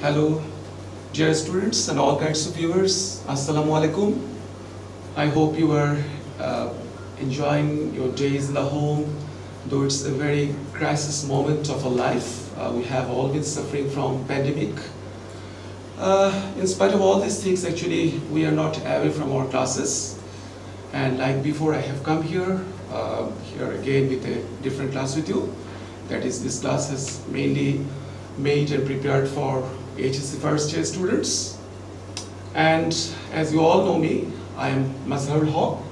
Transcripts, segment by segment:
Hello, dear students and all kinds of viewers. Assalamu alaikum. I hope you are enjoying your days in the home, though it's a very crisis moment of our life. We have all been suffering from pandemic. In spite of all these things, actually, we are not away from our classes. And like before, I have come here again with a different class with you. That is, this class is mainly made and prepared for HSC first year students. And as you all know me, I am Mazharul Haq,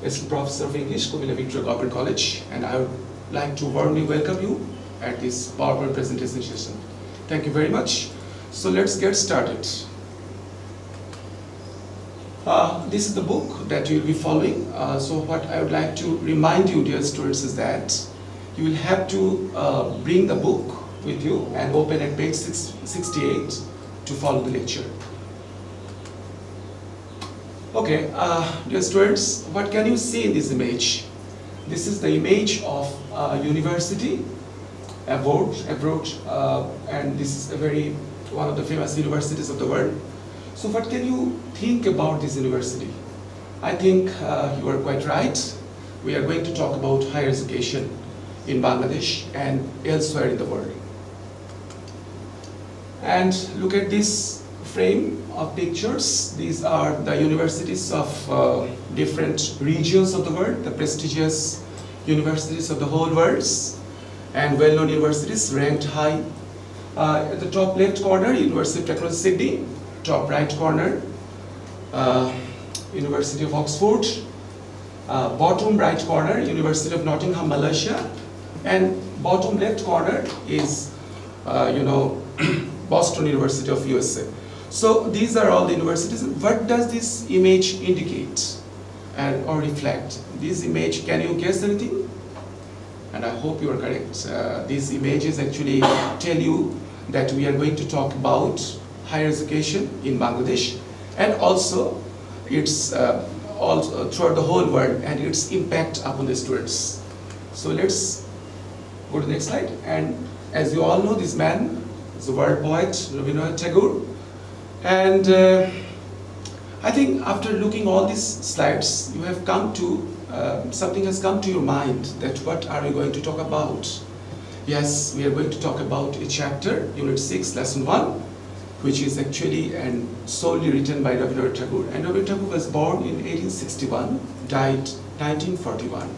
Assistant Professor of English, Kumila Victoria Government College, and I would like to warmly welcome you at this PowerPoint presentation session. Thank you very much. So let's get started. This is the book that you will be following. So what I would like to remind you, dear students, is that you will have to bring the book with you and open at page 68 to follow the lecture. Okay, dear students, what can you see in this image? This is the image of a university abroad, and this is one of the famous universities of the world. So what can you think about this university? I think you are quite right. We are going to talk about higher education in Bangladesh and elsewhere in the world. And look at this frame of pictures. These are the universities of different regions of the world, the prestigious universities of the whole world, and well-known universities ranked high. At the top left corner, University of Technology Sydney. Top right corner, University of Oxford. Bottom right corner, University of Nottingham, Malaysia. And bottom left corner is, Boston University of USA. So these are all the universities. What does this image indicate or reflect? This image, can you guess anything? And I hope you are correct. These images actually tell you that we are going to talk about higher education in Bangladesh, and also its also throughout the whole world and its impact upon the students. So let's go to the next slide. And as you all know, this man is a world poet, Rabindranath Tagore. And I think after looking all these slides, you have come to something has come to your mind, that what are we going to talk about? Yes, we are going to talk about a chapter, Unit 6, Lesson 1, which is actually and solely written by Rabindranath Tagore. And Rabindranath Tagore was born in 1861, died 1941.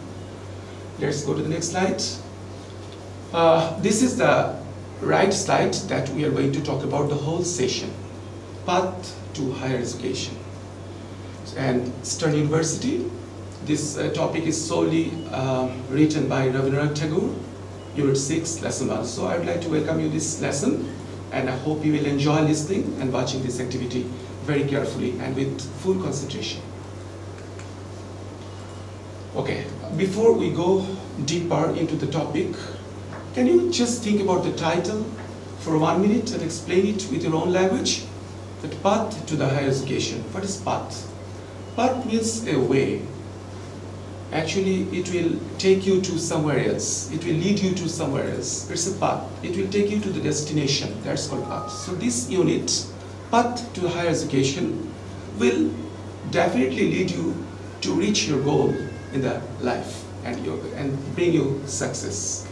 Let's go to the next slide. This is the right slide that we are going to talk about the whole session. Path to higher education. And Eastern University, this topic is solely written by Rabindranath Tagore, Unit 6, Lesson 1. So I would like to welcome you this lesson, and I hope you will enjoy listening and watching this activity very carefully and with full concentration. Okay, before we go deeper into the topic, can you just think about the title for 1 minute and explain it with your own language? The path to the higher education. What is path? Path means a way. Actually, it will take you to somewhere else. It will lead you to somewhere else. It's a path. It will take you to the destination. That's called path. So this unit, path to higher education, will definitely lead you to reach your goal in the life and bring you success.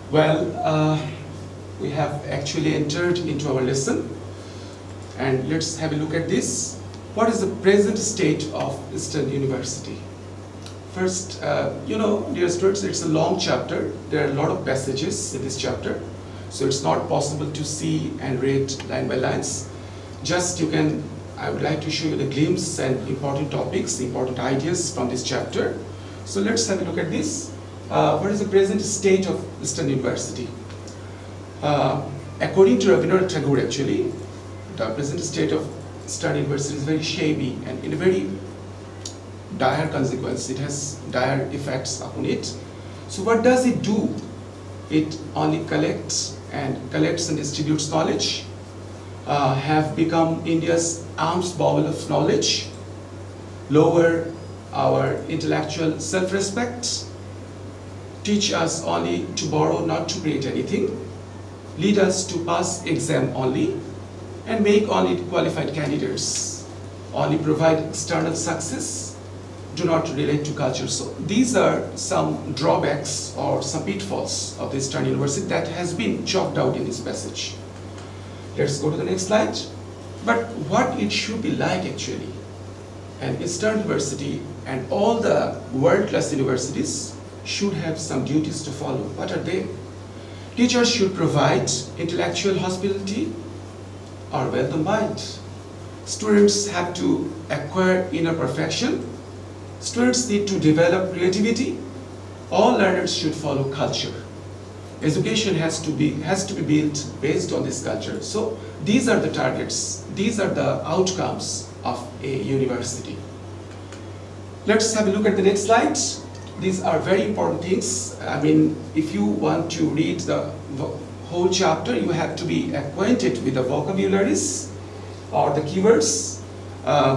Well, we have actually entered into our lesson, and let's have a look at this. What is the present state of Eastern University? First, dear students, it's a long chapter. There are a lot of passages in this chapter, so it's not possible to see and read line by lines. Just I would like to show you the glimpse and important topics, important ideas from this chapter. So let's have a look at this. What is the present state of Eastern University? According to Rabindranath Tagore, actually, the present state of Eastern University is very shabby and in a very dire consequence. It has dire effects upon it. So what does it do? It only collects and distributes knowledge, have become India's alms bowl of knowledge, lower our intellectual self-respect, teach us only to borrow, not to create anything, lead us to pass exam only and make only qualified candidates, only provide external success, do not relate to culture. So these are some drawbacks or some pitfalls of the Eastern University that has been chalked out in this passage. Let's go to the next slide. But what it should be like actually? An Eastern University and all the world-class universities should have some duties to follow. What are they? Teachers should provide intellectual hospitality or welcome mind. Students have to acquire inner perfection. Students need to develop creativity. All learners should follow culture. Education has to be built based on this culture. So these are the targets. These are the outcomes of a university. Let's have a look at the next slide. These are very important things. I mean, if you want to read the whole chapter, you have to be acquainted with the vocabularies or the keywords,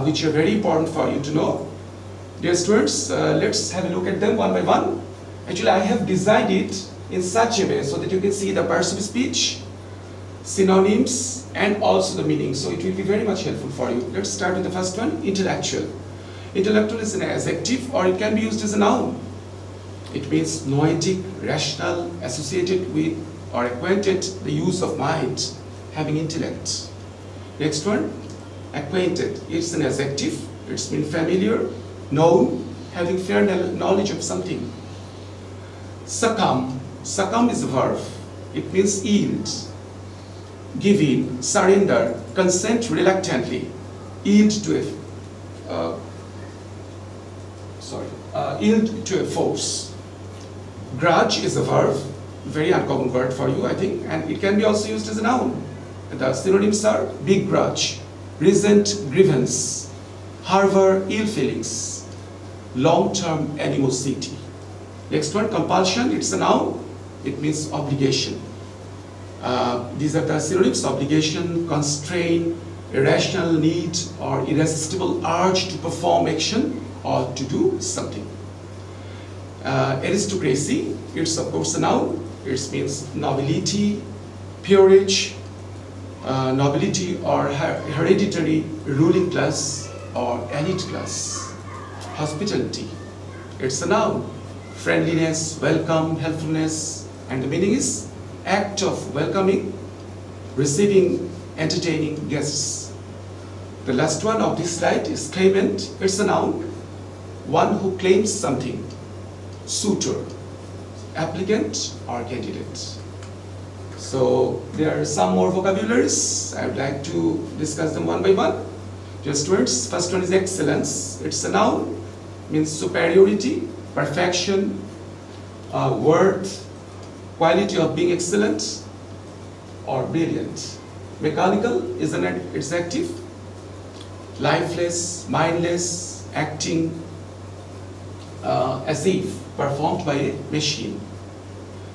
which are very important for you to know. Dear students, let's have a look at them one by one. Actually, I have designed it in such a way so that you can see the parts of speech, synonyms, and also the meaning. So it will be very much helpful for you. Let's start with the first one, intellectual. Intellectual is an adjective or it can be used as a noun. It means noetic, rational, associated with or acquainted, the use of mind, having intellect. Next one, acquainted. It's an adjective. It's mean familiar, known, having fair knowledge of something. Succumb. Succumb is a verb. It means yield, give in, surrender, consent reluctantly, yield to a force. Grudge is a verb, very uncommon word for you, I think, and it can be also used as a noun. The synonyms are big grudge, resent, grievance, harbor ill feelings, long-term animosity. Next one, compulsion. It's a noun. It means obligation. These are the synonyms: obligation, constraint, irrational need, or irresistible urge to perform action or to do something. Aristocracy. It's of course a noun. It means nobility, peerage, nobility or hereditary ruling class or elite class. Hospitality. It's a noun. Friendliness, welcome, helpfulness, and the meaning is act of welcoming, receiving, entertaining guests. The last one of this slide is claimant. It's a noun, one who claims something. Suitor, applicant or candidate. So there are some more vocabularies. I would like to discuss them one by one. Just words. First one is excellence. It's a noun, means superiority, perfection, worth, quality of being excellent or brilliant. Mechanical is an adjective, lifeless, mindless, acting as if performed by a machine.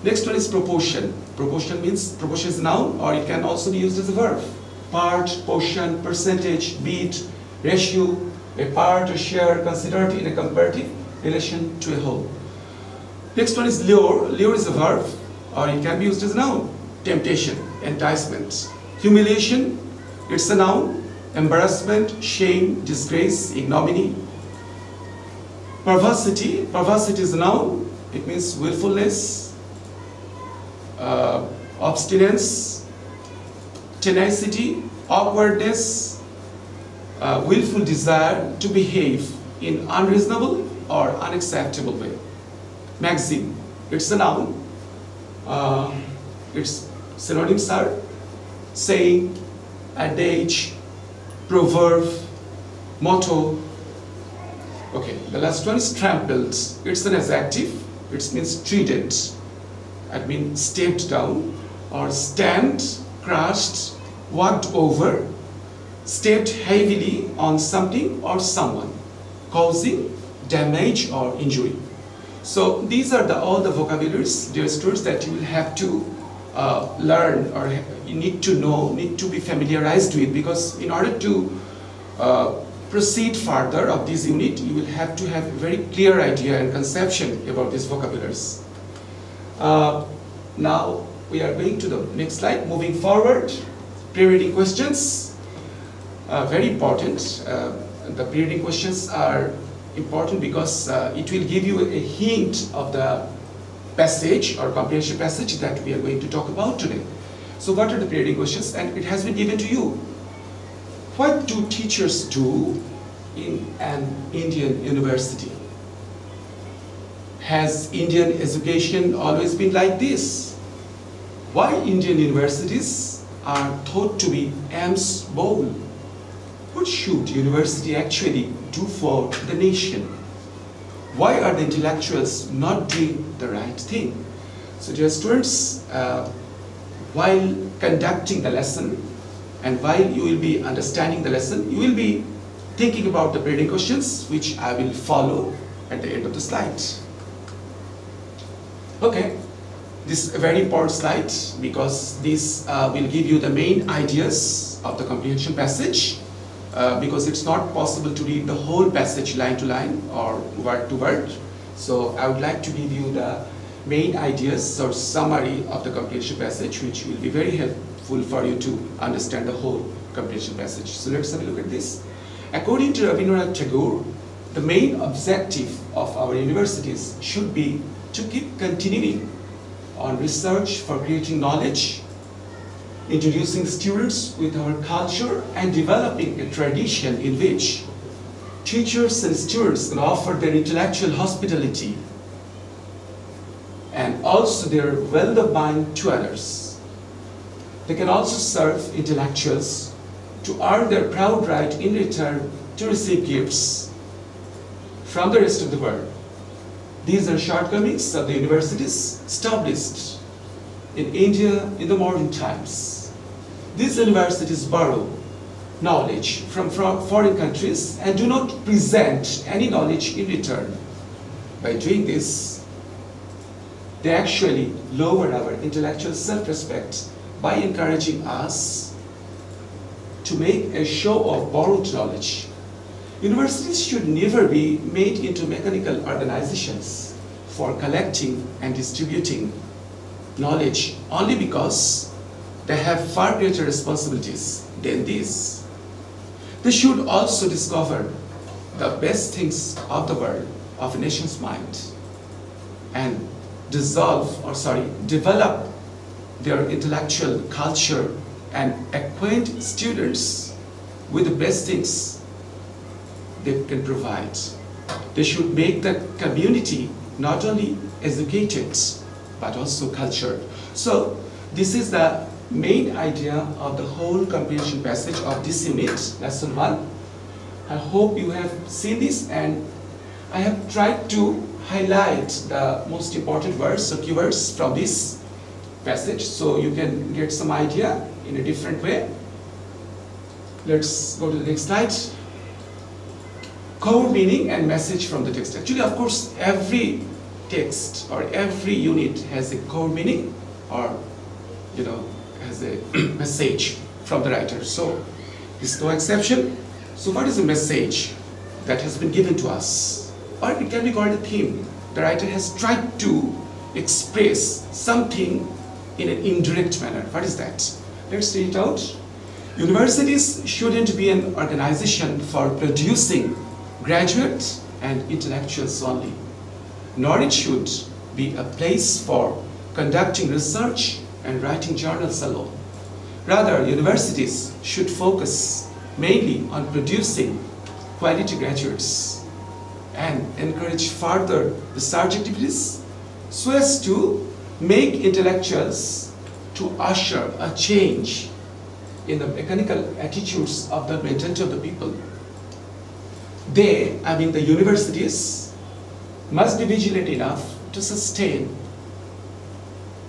Next one is proportion. Proportion means, proportion is a noun or it can also be used as a verb. Part, portion, percentage, beat, ratio, a part, a share, considered in a comparative relation to a whole. Next one is lure. Lure is a verb or it can be used as a noun. Temptation, enticement. Humiliation, it's a noun. Embarrassment, shame, disgrace, ignominy. Perversity. Perversity is a noun. It means willfulness, obstinance, tenacity, awkwardness, willful desire to behave in unreasonable or unacceptable way. Maxim. It's a noun. Its synonyms are saying, adage, proverb, motto. Okay, the last one is trampled. It's an adjective. It means treated. That means stamped down or stamped, crushed, walked over, stepped heavily on something or someone, causing damage or injury. So these are all the vocabularies, dear students, that you will have to learn or you need to know, need to be familiarized with, because in order to proceed further of this unit, you will have to have a very clear idea and conception about these vocabularies. Now, we are going to the next slide. Moving forward, pre-reading questions, very important. The pre-reading questions are important because it will give you a hint of the passage or comprehension passage that we are going to talk about today. So what are the pre-reading questions? And it has been given to you. What do teachers do in an Indian university? Has Indian education always been like this? Why Indian universities are thought to be AIIMS bowl? What should university actually do for the nation? Why are the intellectuals not doing the right thing? So dear students, while conducting the lesson and while you will be understanding the lesson, you will be thinking about the pre-reading questions, which I will follow at the end of the slide. Okay, this is a very important slide because this will give you the main ideas of the comprehension passage, because it's not possible to read the whole passage line to line or word to word. So I would like to give you the main ideas or summary of the comprehension passage, which will be very helpful for you to understand the whole comprehension passage. So let's have a look at this. According to Rabindranath Tagore, the main objective of our universities should be to keep continuing on research for creating knowledge, introducing students with our culture, and developing a tradition in which teachers and students can offer their intellectual hospitality and also their wealth of mind to others. They can also serve intellectuals to earn their proud right in return to receive gifts from the rest of the world. These are shortcomings of the universities established in India in the modern times. These universities borrow knowledge from foreign countries and do not present any knowledge in return. By doing this, they actually lower our intellectual self-respect by encouraging us to make a show of borrowed knowledge. Universities should never be made into mechanical organizations for collecting and distributing knowledge only because they have far greater responsibilities than this. They should also discover the best things of the world, of a nation's mind, and develop their intellectual culture and acquaint students with the best things they can provide. They should make the community not only educated but also cultured. So this is the main idea of the whole comprehension passage of this unit, lesson 1. I hope you have seen this, and I have tried to highlight the most important words or keywords from this passage so you can get some idea in a different way. Let's go to the next slide. Core meaning and message from the text. Actually, of course, every text or every unit has a core meaning or, has a message from the writer. So, this is no exception. So, what is the message that has been given to us? Or it can be called a theme. The writer has tried to express something in an indirect manner. What is that? Let's read it out. Universities shouldn't be an organization for producing graduates and intellectuals only, nor it should be a place for conducting research and writing journals alone. Rather, universities should focus mainly on producing quality graduates and encourage further research activities so as to make intellectuals to usher a change in the mechanical attitudes of the mentality of the people. The universities, must be vigilant enough to sustain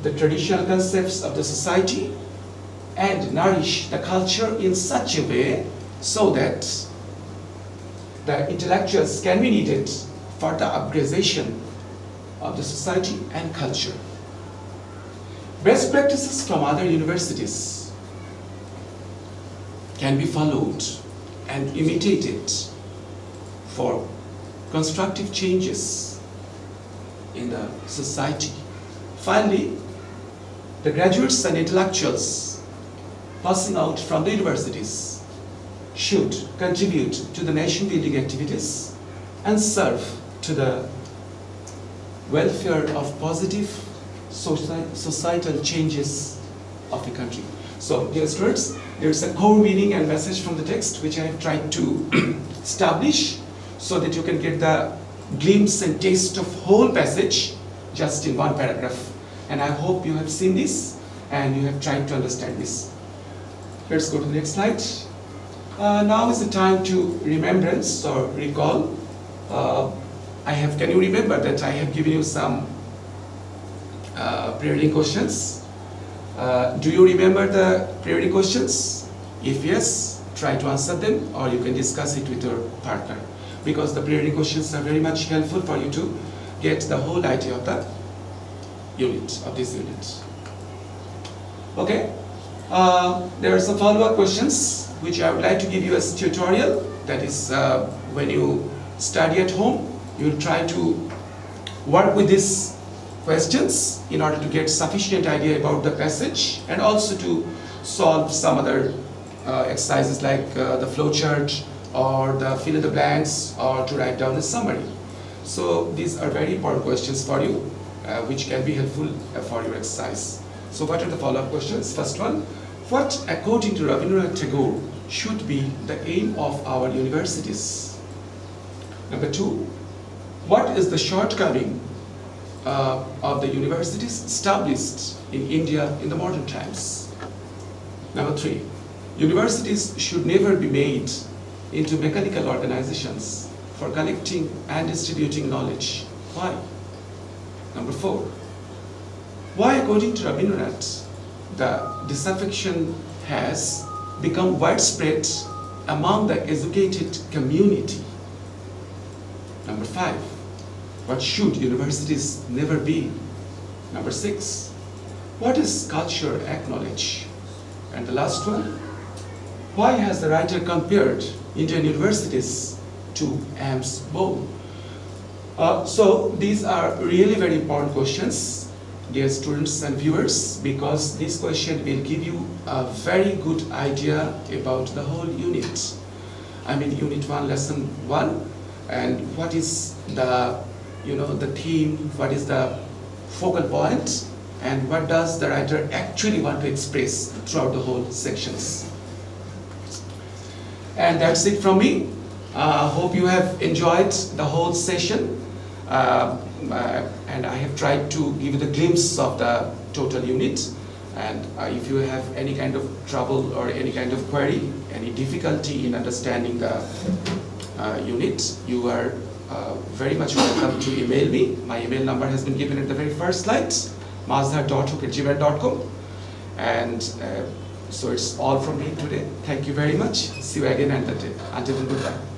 the traditional concepts of the society and nourish the culture in such a way so that the intellectuals can be needed for the upgradation of the society and culture. Best practices from other universities can be followed and imitated for constructive changes in the society. Finally, the graduates and intellectuals passing out from the universities should contribute to the nation building activities and serve to the welfare of positive societal changes of the country. So, dear students, there is a core meaning and message from the text which I have tried to establish so that you can get the glimpse and taste of whole passage just in one paragraph. And I hope you have seen this and you have tried to understand this. Let's go to the next slide. Now is the time to remembrance or recall. Can you remember that I have given you some pre-reading questions? Do you remember the pre-reading questions? If yes, try to answer them, or you can discuss it with your partner, because the pre-reading questions are very much helpful for you to get the whole idea of the unit, of this unit. Okay, there are some follow-up questions which I would like to give you as tutorial. That is, when you study at home, you will try to work with these questions in order to get sufficient idea about the passage, and also to solve some other exercises like the flowchart or the fill in the blanks, or to write down a summary. So these are very important questions for you, which can be helpful for your exercise. So what are the follow-up questions? First one, what according to Rabindranath Tagore should be the aim of our universities? Number two, what is the shortcoming of the universities established in India in the modern times? Number three, universities should never be made into mechanical organizations for collecting and distributing knowledge. Why? Number four, why according to Rabindranath the disaffection has become widespread among the educated community? Number five, what should universities never be? Number six, what is culture acknowledge? And the last one, why has the writer compared Indian universities to ants' bowl? So these are really very important questions, dear students and viewers, because this question will give you a very good idea about the whole unit. I mean, Unit 1, Lesson 1, and what is the the theme, what is the focal point, and what does the writer actually want to express throughout the whole sections. And that's it from me. Hope you have enjoyed the whole session, and I have tried to give you the glimpse of the total unit. And if you have any kind of trouble or any kind of query, any difficulty in understanding the unit, you are very much welcome to email me. My email number has been given at the very first slide, mazhar.hook@gmail.com. And so it's all from me today. Thank you very much. See you again another day. Until then, goodbye.